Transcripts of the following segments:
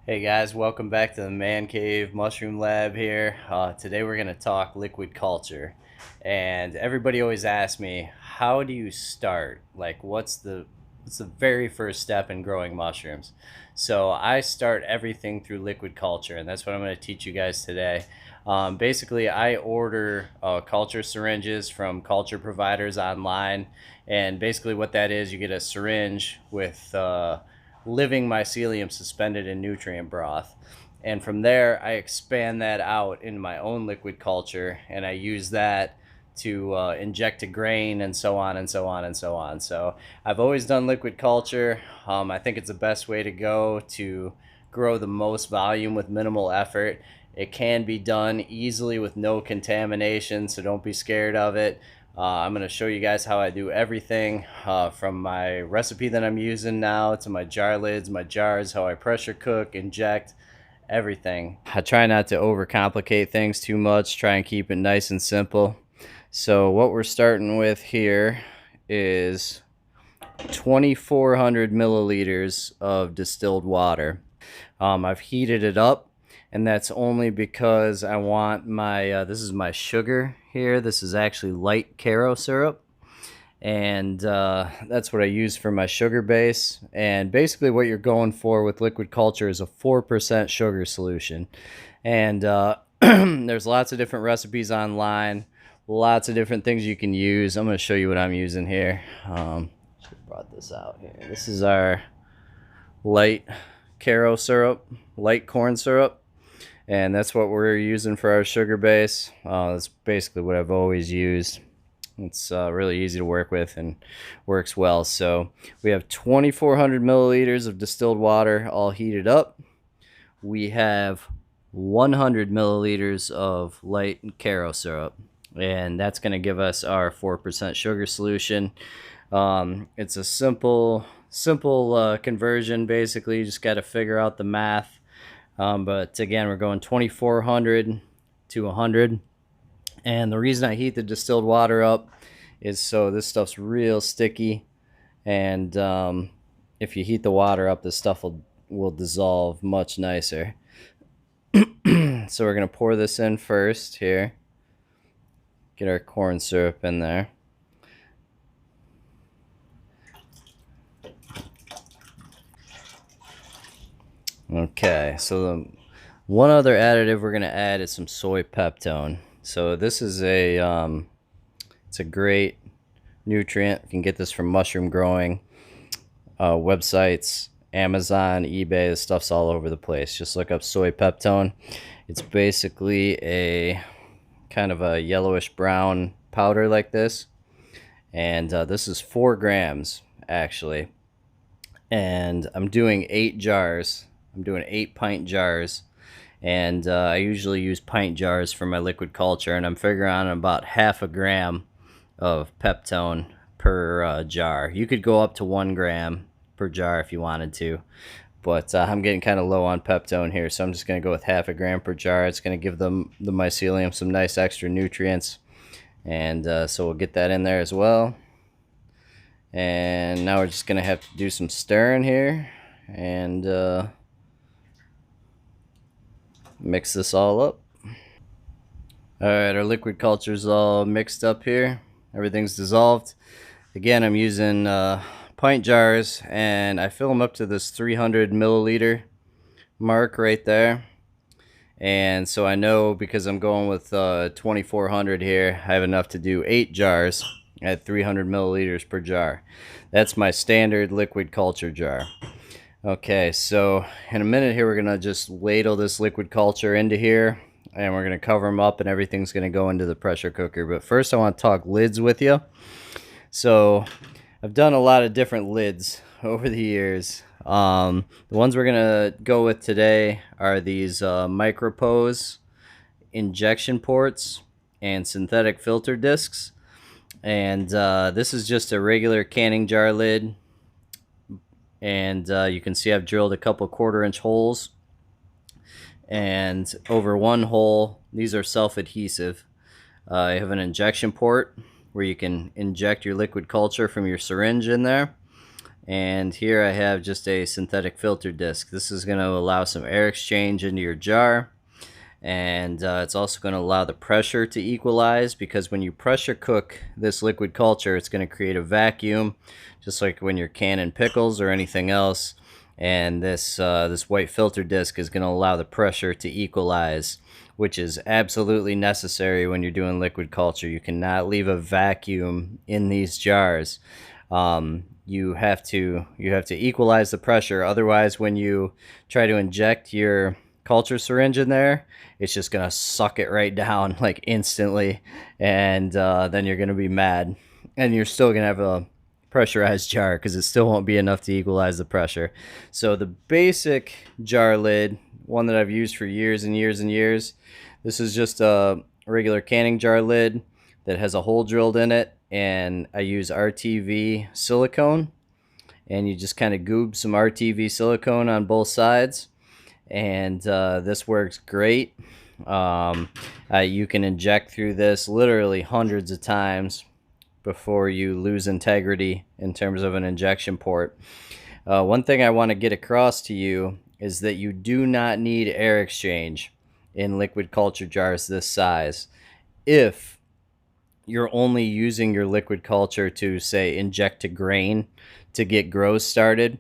Hey guys, welcome back to the Man Cave Mushroom Lab here. Today we're going to talk liquid culture. And everybody always asks me, how do you start? Like what's the very first step in growing mushrooms? So I start everything through liquid culture, and that's what I'm going to teach you guys today. Basically, I order culture syringes from culture providers online, and basically what that is, you get a syringe with living mycelium suspended in nutrient broth. And from there, I expand that out in my own liquid culture, and I use that to inject a grain and so on and so on and so on. So I've always done liquid culture. I think it's the best way to go to grow the most volume with minimal effort. It can be done easily with no contamination, so don't be scared of it. I'm going to show you guys how I do everything from my recipe that I'm using now to my jar lids, my jars, how I pressure cook, inject, everything. I try not to overcomplicate things too much, try and keep it nice and simple. So what we're starting with here is 2,400 milliliters of distilled water. I've heated it up, and that's only because I want my, this is my sugar here. This is actually light Caro syrup, and that's what I use for my sugar base. And basically what you're going for with liquid culture is a 4% sugar solution. And there's lots of different recipes online, lots of different things you can use. I'm going to show you what I'm using here. Should have brought this out here. This is our light Caro syrup, light corn syrup, and that's what we're using for our sugar base. That's basically what I've always used. It's really easy to work with and works well. So we have 2,400 milliliters of distilled water all heated up. We have 100 milliliters of light Caro syrup, and that's going to give us our 4% sugar solution. It's a simple conversion. Basically, you just got to figure out the math. But again, we're going 2,400 to 100. And the reason I heat the distilled water up is so this stuff's real sticky. And if you heat the water up, this stuff will dissolve much nicer. So we're going to pour this in first here. Get our corn syrup in there. Okay, so the one other additive we're going to add is some soy peptone. So this is it's a great nutrient. You can get this from mushroom growing websites, Amazon, eBay. This stuff's all over the place. Just look up soy peptone. It's basically a kind of a yellowish brown powder like this, and this is 4 grams actually. And I'm doing 8 jars. I'm doing 8-pint jars, and I usually use pint jars for my liquid culture, and I'm figuring on about half a gram of peptone per jar. You could go up to 1 gram per jar if you wanted to, but I'm getting kind of low on peptone here, so I'm just going to go with half a gram per jar. It's going to give them the mycelium some nice extra nutrients, and so we'll get that in there as well. And now we're just going to have to do some stirring here and mix this all up. Alright, our liquid culture is all mixed up here. Everything's dissolved. Again, I'm using pint jars, and I fill them up to this 300 milliliter mark right there. And so I know, because I'm going with 2,400 here, I have enough to do 8 jars at 300 milliliters per jar. That's my standard liquid culture jar. Okay, so in a minute here, we're going to just ladle this liquid culture into here, and we're going to cover them up, and everything's going to go into the pressure cooker. But first, I want to talk lids with you. So I've done a lot of different lids over the years. The ones we're going to go with today are these Microppose injection ports and synthetic filter discs. And this is just a regular canning jar lid. And you can see I've drilled a couple 1/4-inch holes. And over one hole, these are self-adhesive. I have an injection port where you can inject your liquid culture from your syringe in there. And here I have just a synthetic filter disc. This is going to allow some air exchange into your jar, and it's also going to allow the pressure to equalize, because when you pressure cook this liquid culture, it's going to create a vacuum, just like when you're canning pickles or anything else. And this white filter disc is going to allow the pressure to equalize, which is absolutely necessary when you're doing liquid culture. You cannot leave a vacuum in these jars. You have to equalize the pressure. Otherwise, when you try to inject your culture syringe in there, it's just gonna suck it right down like instantly, and then you're gonna be mad, and you're still gonna have a pressurized jar because it still won't be enough to equalize the pressure. So the basic jar lid, one that I've used for years and years and years, this is just a regular canning jar lid that has a hole drilled in it, and I use RTV silicone, and you just kind of goob some RTV silicone on both sides, and this works great. You can inject through this literally hundreds of times before you lose integrity in terms of an injection port. One thing I want to get across to you is that you do not need air exchange in liquid culture jars this size if you're only using your liquid culture to, say, inject to grain to get grows started.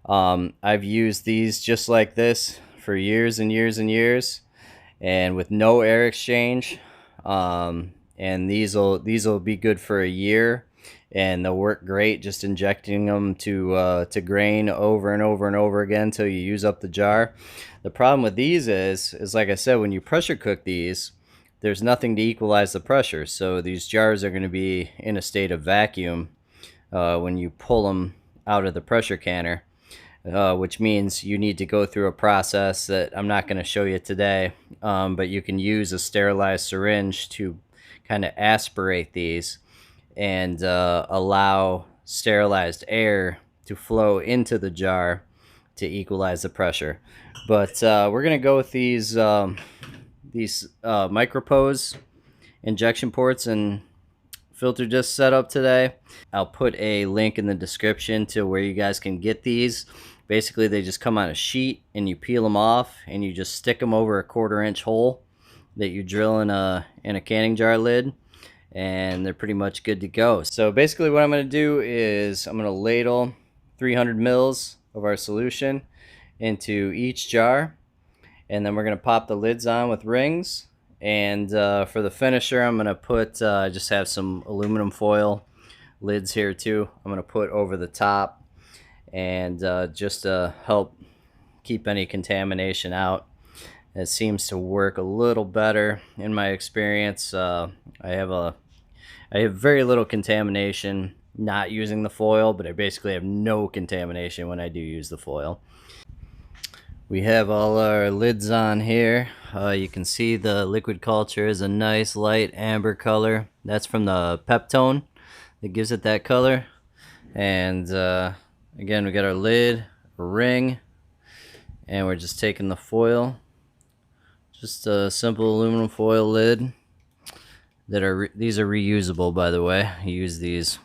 I've used these just like this for years and years and years, and with no air exchange. And these will be good for a year, and they'll work great just injecting them to grain over and over and over again until you use up the jar. The problem with these is like I said, when you pressure cook these, there's nothing to equalize the pressure, so these jars are going to be in a state of vacuum when you pull them out of the pressure canner, which means you need to go through a process that I'm not going to show you today, but you can use a sterilized syringe to kind of aspirate these and allow sterilized air to flow into the jar to equalize the pressure. But we're going to go with these Microppose injection ports and filter disc setup today. I'll put a link in the description to where you guys can get these. Basically, they just come on a sheet, and you peel them off, and you just stick them over a 1/4-inch hole that you drill in a canning jar lid, and they're pretty much good to go. So basically what I'm going to do is I'm going to ladle 300 mils of our solution into each jar, and then we're going to pop the lids on with rings. And for the finisher, I'm going to put just have some aluminum foil lids here too. I'm going to put over the top, and just to help keep any contamination out. It seems to work a little better in my experience. I have very little contamination not using the foil, but I basically have no contamination when I do use the foil. We have all our lids on here. You can see the liquid culture is a nice light amber color. That's from the Peptone that gives it that color. And again, we got our lid, a ring, and we're just taking the foil. Just a simple aluminum foil lid. These are reusable, by the way. You use these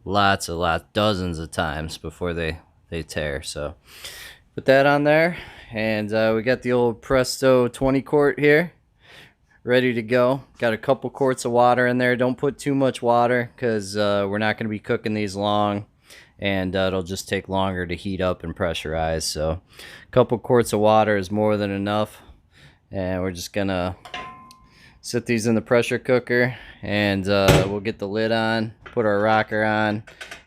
dozens of times before they tear. So put that on there, and we got the old Presto 20 quart here ready to go. Got a couple quarts of water in there. Don't put too much water, because we're not going to be cooking these long, and it'll just take longer to heat up and pressurize. So a couple quarts of water is more than enough, and we're just gonna sit these in the pressure cooker, and we'll get the lid on, put our rocker on,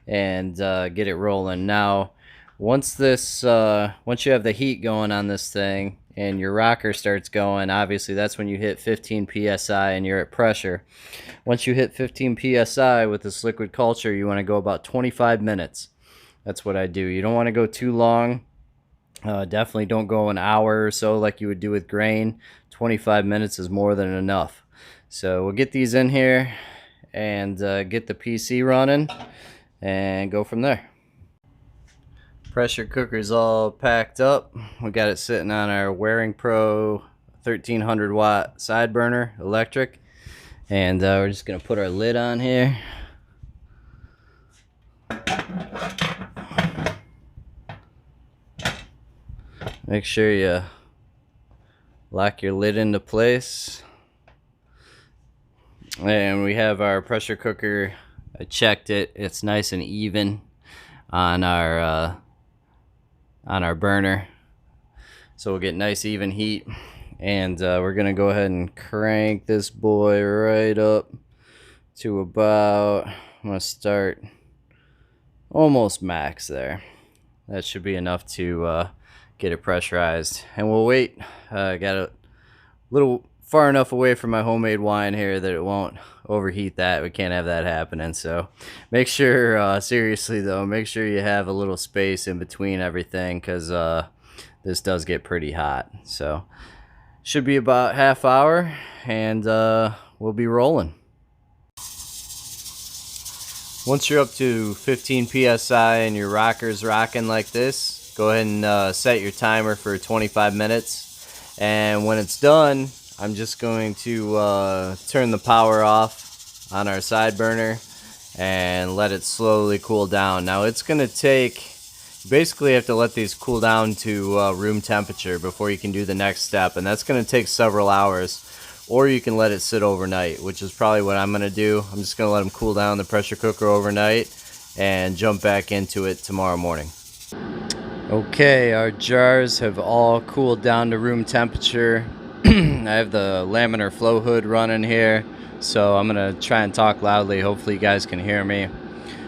and get it rolling. Now once you have the heat going on this thing and your rocker starts going, obviously that's when you hit 15 psi and you're at pressure. Once you hit 15 psi with this liquid culture, you want to go about 25 minutes. That's what I do. You don't want to go too long. Definitely don't go an hour or so like you would do with grain. 25 minutes is more than enough. So we'll get these in here and get the PC running and go from there. Pressure cooker's all packed up. We got it sitting on our Waring Pro 1300 watt side burner electric, and we're just gonna put our lid on here. Make sure you lock your lid into place. And we have our pressure cooker. I checked it. It's nice and even on our burner. So we'll get nice even heat. And we're going to go ahead and crank this boy right up to about, I'm going to start almost max there. That should be enough to get it pressurized. And we'll wait. I got a little far enough away from my homemade wine here that it won't overheat that. We can't have that happening. So make sure, seriously though, make sure you have a little space in between everything, because this does get pretty hot. So should be about half hour, and we'll be rolling. Once you're up to 15 psi and your rocker's rocking like this, go ahead and set your timer for 25 minutes. And when it's done, I'm just going to turn the power off on our side burner and let it slowly cool down. Now it's going to take, basically you have to let these cool down to room temperature before you can do the next step, and that's going to take several hours. Or you can let it sit overnight, which is probably what I'm going to do. I'm just going to let them cool down the pressure cooker overnight and jump back into it tomorrow morning. Okay, our jars have all cooled down to room temperature. I have the laminar flow hood running here, so I'm going to try and talk loudly. Hopefully you guys can hear me.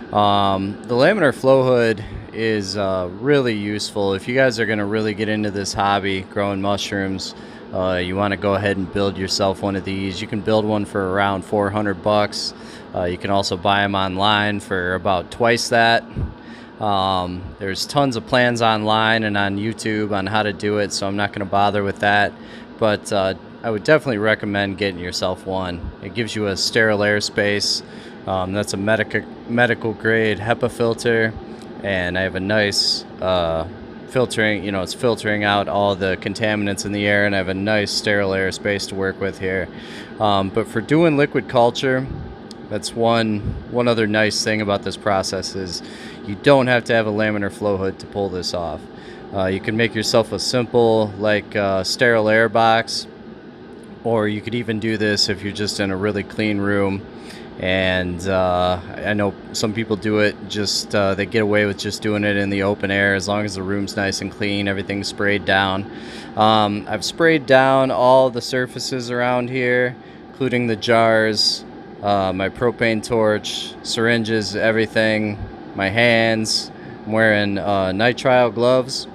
The laminar flow hood is really useful. If you guys are going to really get into this hobby, growing mushrooms, you want to go ahead and build yourself one of these. You can build one for around $400. You can also buy them online for about twice that. There's tons of plans online and on YouTube on how to do it, so I'm not going to bother with that. But I would definitely recommend getting yourself one. It gives you a sterile airspace. That's a medical grade HEPA filter, and I have a nice filtering, it's filtering out all the contaminants in the air, and I have a nice sterile airspace to work with here. But for doing liquid culture, that's one other nice thing about this process is you don't have to have a laminar flow hood to pull this off. You can make yourself a simple sterile air box, or you could even do this if you're just in a really clean room. And I know some people do it just they get away with just doing it in the open air, as long as the room's nice and clean, everything's sprayed down. I've sprayed down all the surfaces around here, including the jars, my propane torch, syringes, everything, my hands. I'm wearing nitrile gloves,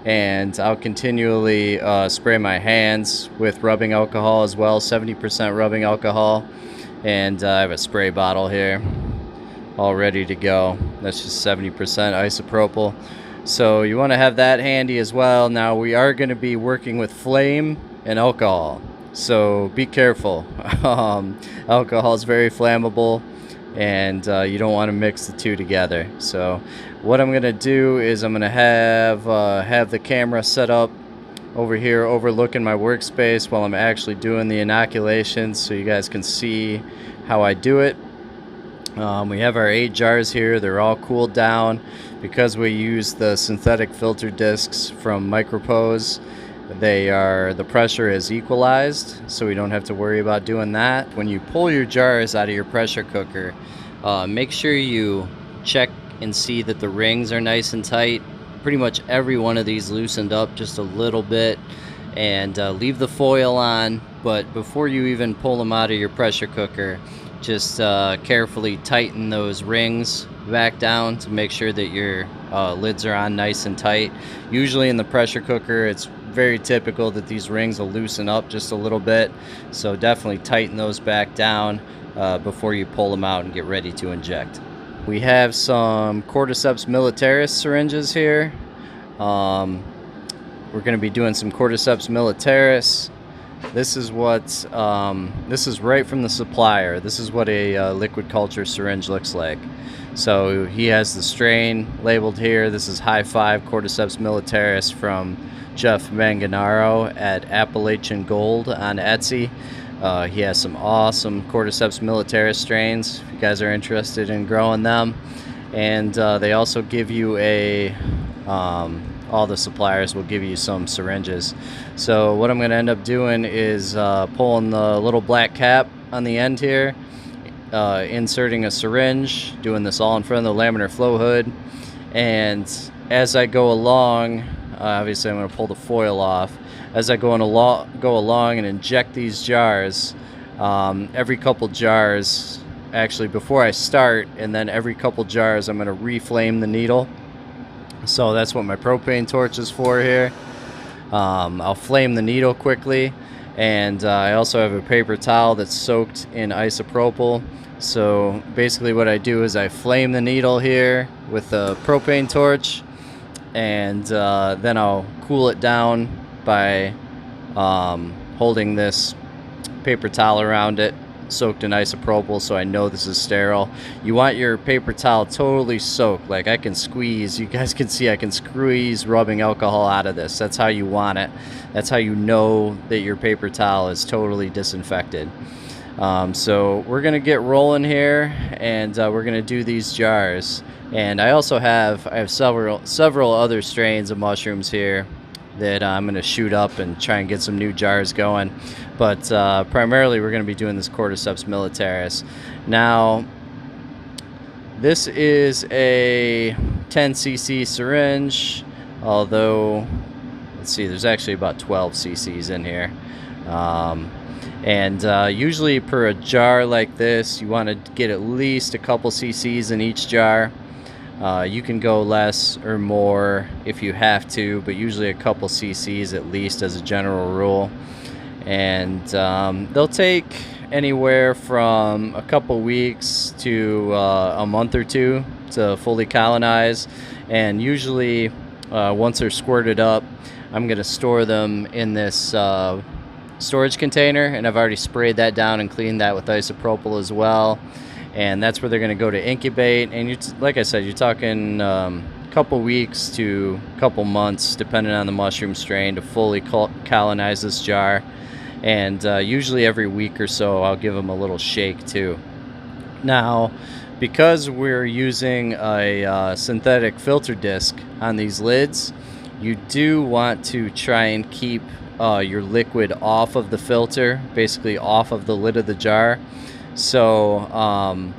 and I'll continually spray my hands with rubbing alcohol as well, 70% rubbing alcohol. And I have a spray bottle here all ready to go. That's just 70% isopropyl. So you want to have that handy as well. Now we are going to be working with flame and alcohol, so be careful. Alcohol is very flammable, and you don't want to mix the two together. So what I'm going to do is I'm going to have the camera set up over here overlooking my workspace while I'm actually doing the inoculation, so you guys can see how I do it. We have our 8 jars here. They're all cooled down because we use the synthetic filter discs from Microppose. The pressure is equalized, so we don't have to worry about doing that. When you pull your jars out of your pressure cooker, make sure you check and see that the rings are nice and tight. Pretty much every one of these loosened up just a little bit, and leave the foil on. But before you even pull them out of your pressure cooker, just carefully tighten those rings back down to make sure that your lids are on nice and tight. Usually in the pressure cooker, it's very typical that these rings will loosen up just a little bit, so definitely tighten those back down before you pull them out and get ready to inject. We have some Cordyceps militaris syringes here. We're going to be doing some Cordyceps militaris. This is right from the supplier. This is what a liquid culture syringe looks like. So he has the strain labeled here. This is high 5 Cordyceps militaris from Jeff Manganaro at Appalachian Gold on Etsy. He has some awesome Cordyceps militaris strains if you guys are interested in growing them. And they also give you a all the suppliers will give you some syringes. So what I'm going to end up doing is pulling the little black cap on the end here, inserting a syringe, doing this all in front of the laminar flow hood, and as I go along, obviously I'm going to pull the foil off. As I go along and inject these jars, every couple jars, actually before I start, and then every couple jars I'm going to reflame the needle. So that's what my propane torch is for here. I'll flame the needle quickly, and I also have a paper towel that's soaked in isopropyl. So basically what I do is I flame the needle here with the propane torch, and then I'll cool it down by holding this paper towel around it, soaked in isopropyl, so I know this is sterile. You want your paper towel totally soaked. Like, I can squeeze, you guys can see I can squeeze rubbing alcohol out of this. That's how you want it. That's how you know that your paper towel is totally disinfected. So we're gonna get rolling here, and we're gonna do these jars. And I also have several other strains of mushrooms here that I'm going to shoot up and try and get some new jars going. But primarily we're going to be doing this Cordyceps militaris. Now, this is a 10 cc syringe, although, let's see, there's actually about 12 cc's in here. Usually per a jar like this, you want to get at least a couple cc's in each jar. You can go less or more if you have to, but usually a couple cc's at least as a general rule. And they'll take anywhere from a couple weeks to a month or two to fully colonize. And usually once they're squirted up, I'm going to store them in this storage container, and I've already sprayed that down and cleaned that with isopropyl as well. And that's where they're going to go to incubate. And like I said, you're talking a couple weeks to a couple months, depending on the mushroom strain, to fully colonize this jar. And usually every week or so, I'll give them a little shake too. Now, because we're using a synthetic filter disc on these lids, you do want to try and keep your liquid off of the filter, basically off of the lid of the jar. So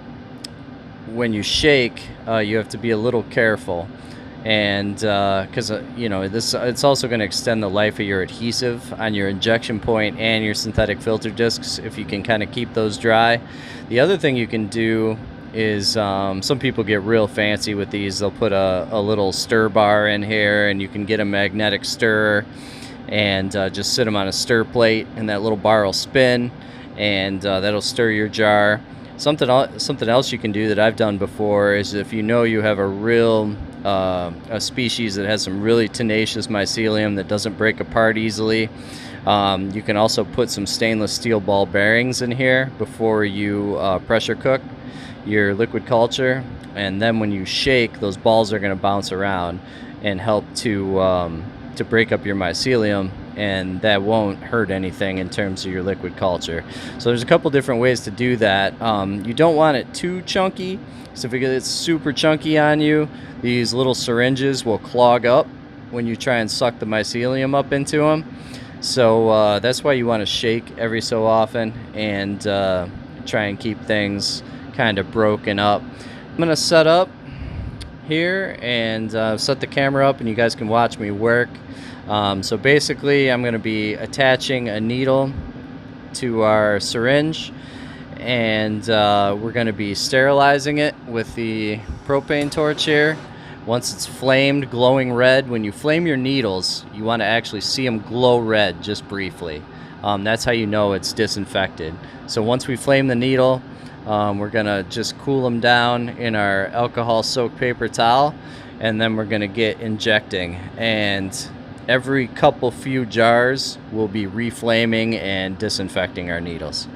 when you shake, you have to be a little careful, and because it's also going to extend the life of your adhesive on your injection point and your synthetic filter discs if you can kind of keep those dry. The other thing you can do is some people get real fancy with these. They'll put a little stir bar in here, and you can get a magnetic stirrer and just sit them on a stir plate, and that little bar will spin, and that'll stir your jar. Something else you can do that I've done before is, if you know you have a species that has some really tenacious mycelium that doesn't break apart easily, you can also put some stainless steel ball bearings in here before you pressure cook your liquid culture, and then when you shake, those balls are going to bounce around and help to break up your mycelium, and that won't hurt anything in terms of your liquid culture. So there's a couple different ways to do that. You don't want it too chunky, so if it gets super chunky on you, these little syringes will clog up when you try and suck the mycelium up into them. So that's why you want to shake every so often and try and keep things kind of broken up. I'm going to set up here and set the camera up, and you guys can watch me work. So basically, I'm going to be attaching a needle to our syringe, and we're going to be sterilizing it with the propane torch here. Once it's flamed, glowing red, when you flame your needles, you want to actually see them glow red just briefly. That's how you know it's disinfected. So once we flame the needle, we're going to just cool them down in our alcohol-soaked paper towel, and then we're going to get injecting. And every few jars, we'll be reflaming and disinfecting our needles.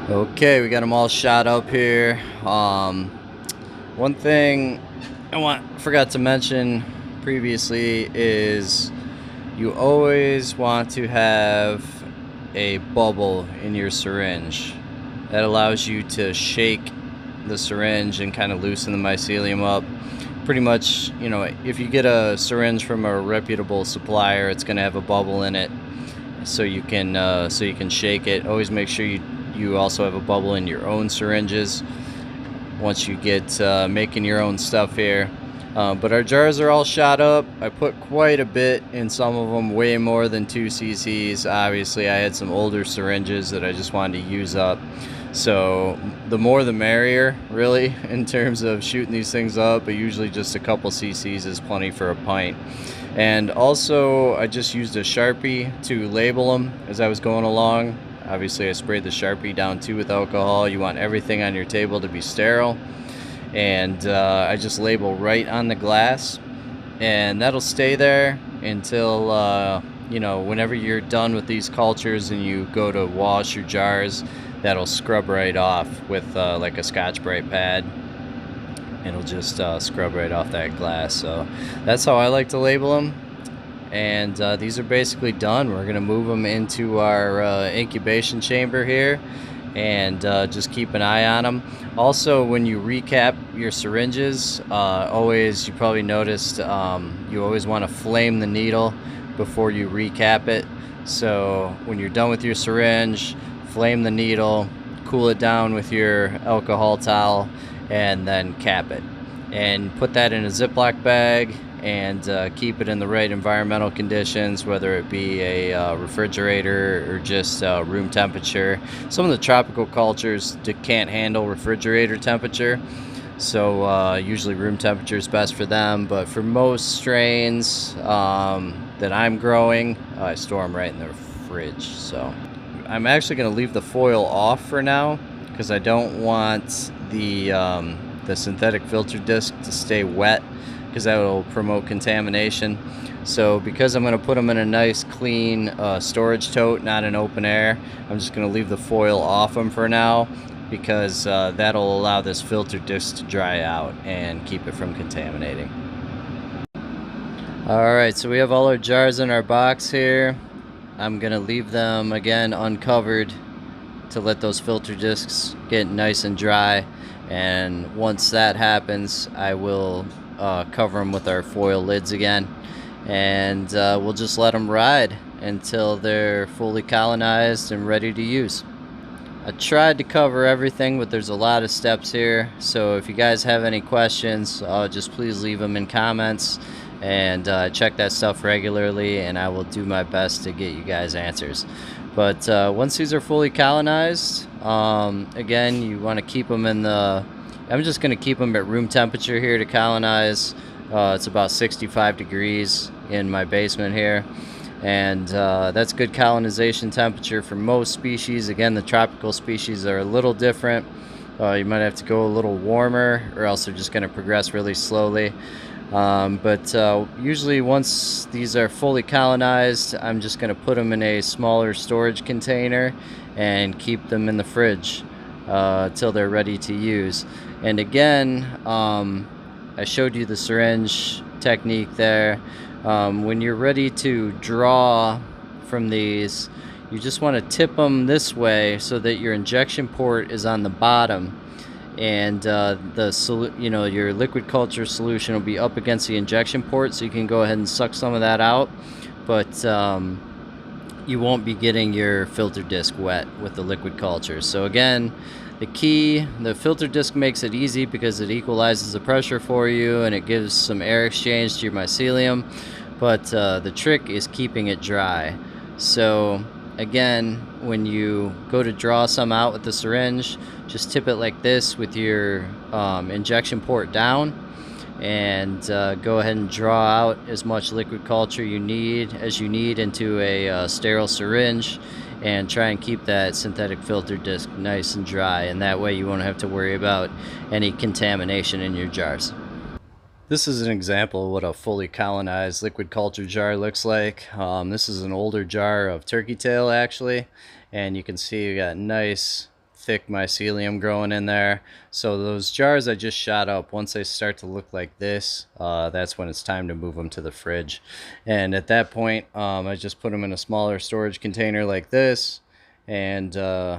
Okay, we got them all shot up here. One thing forgot to mention previously is you always want to have a bubble in your syringe. That allows you to shake the syringe and kind of loosen the mycelium up. Pretty much, you know, if you get a syringe from a reputable supplier, it's going to have a bubble in it, so you can shake it. Always make sure you also have a bubble in your own syringes once you get making your own stuff here. But our jars are all shot up. I put quite a bit in some of them, way more than 2 cc's. Obviously, I had some older syringes that I just wanted to use up. So the more the merrier, really, in terms of shooting these things up, but usually just a couple cc's is plenty for a pint. And also, I just used a Sharpie to label them as I was going along. Obviously, I sprayed the Sharpie down too with alcohol. You want everything on your table to be sterile. And I just label right on the glass, and that'll stay there until you know, whenever you're done with these cultures and you go to wash your jars, that'll scrub right off with like a Scotch-Brite pad. It'll just scrub right off that glass. So that's how I like to label them. And these are basically done. We're gonna move them into our incubation chamber here, and just keep an eye on them. Also, when you recap your syringes, you probably noticed, you always want to flame the needle before you recap it. So when you're done with your syringe, flame the needle, cool it down with your alcohol towel, and then cap it. And put that in a Ziploc bag and keep it in the right environmental conditions, whether it be a refrigerator or just room temperature. Some of the tropical cultures can't handle refrigerator temperature, so usually room temperature is best for them. But for most strains that I'm growing, I store them right in the fridge. So I'm actually going to leave the foil off for now because I don't want the synthetic filter disc to stay wet, because that will promote contamination. So because I'm going to put them in a nice clean storage tote, not in open air, I'm just going to leave the foil off them for now, because that'll allow this filter disc to dry out and keep it from contaminating. Alright, so we have all our jars in our box here. I'm going to leave them again uncovered to let those filter discs get nice and dry, and once that happens, I will cover them with our foil lids again, and we'll just let them ride until they're fully colonized and ready to use. I tried to cover everything, but there's a lot of steps here, so if you guys have any questions, just please leave them in comments, and check that stuff regularly, and I will do my best to get you guys answers. But once these are fully colonized, again, you want to keep them in the... I'm just going to keep them at room temperature here to colonize. It's about 65 degrees in my basement here. And that's good colonization temperature for most species. Again, the tropical species are a little different. You might have to go a little warmer, or else they're just going to progress really slowly. But usually once these are fully colonized, I'm just going to put them in a smaller storage container and keep them in the fridge till they're ready to use. And again, I showed you the syringe technique there. When you're ready to draw from these, you just want to tip them this way so that your injection port is on the bottom, and your liquid culture solution will be up against the injection port, so you can go ahead and suck some of that out, but you won't be getting your filter disc wet with the liquid culture. So again, the filter disc makes it easy because it equalizes the pressure for you and it gives some air exchange to your mycelium, but the trick is keeping it dry. So again, when you go to draw some out with the syringe, just tip it like this with your injection port down, and go ahead and draw out as much liquid culture as you need into a sterile syringe, and try and keep that synthetic filter disc nice and dry, and that way you won't have to worry about any contamination in your jars. This is an example of what a fully colonized liquid culture jar looks like. This is an older jar of turkey tail actually, and you can see you got nice thick mycelium growing in there. So those jars I just shot up, once they start to look like this, that's when it's time to move them to the fridge. And at that point, I just put them in a smaller storage container like this, and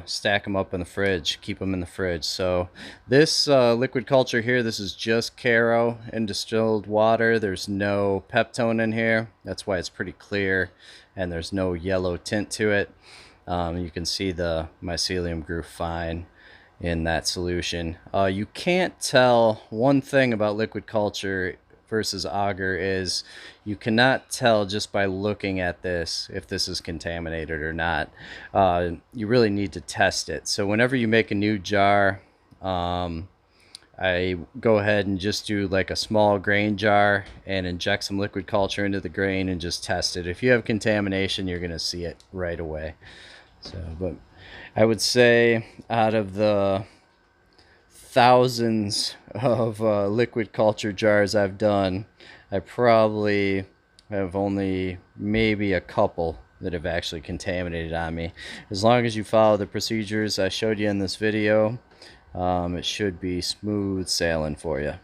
stack them up in the fridge, keep them in the fridge. So this liquid culture here, this is just Caro and distilled water. There's no peptone in here. That's why it's pretty clear, and there's no yellow tint to it. You can see the mycelium grew fine in that solution. You can't tell, one thing about liquid culture versus agar is you cannot tell just by looking at this if this is contaminated or not. You really need to test it. So whenever you make a new jar, I go ahead and just do like a small grain jar and inject some liquid culture into the grain and just test it. If you have contamination, you're going to see it right away. So, but I would say out of the thousands of liquid culture jars I've done, I probably have only maybe a couple that have actually contaminated on me. As long as you follow the procedures I showed you in this video, it should be smooth sailing for you.